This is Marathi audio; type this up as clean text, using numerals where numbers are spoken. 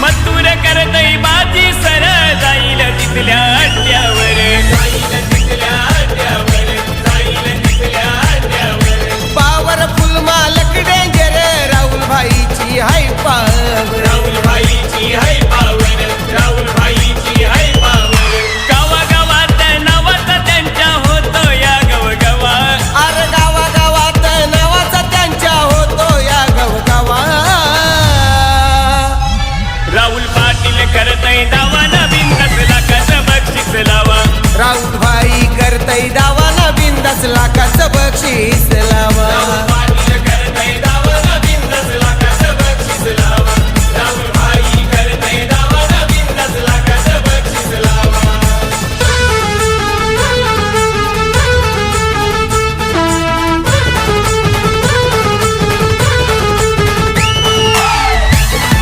मथुर करतय बाजी सर जाईल तिथल्या अड्ड्यावर पावरफुल मालक डेंजर राहुल भाईची हाय पावर राहुल भाईची हाय पावर राहुल भाईची हाय पावर गावागावात नावाचा त्यांच्या होतो या गवगवा अरे गावागावात नावाचा त्यांच्या होतो या गवगवा राहुल पाटील करतय दावा नवीन 10 लाखाचं बक्षीस लावा राहुल भाई करतय दावा नवीन 10 लाखाचं बक्षीस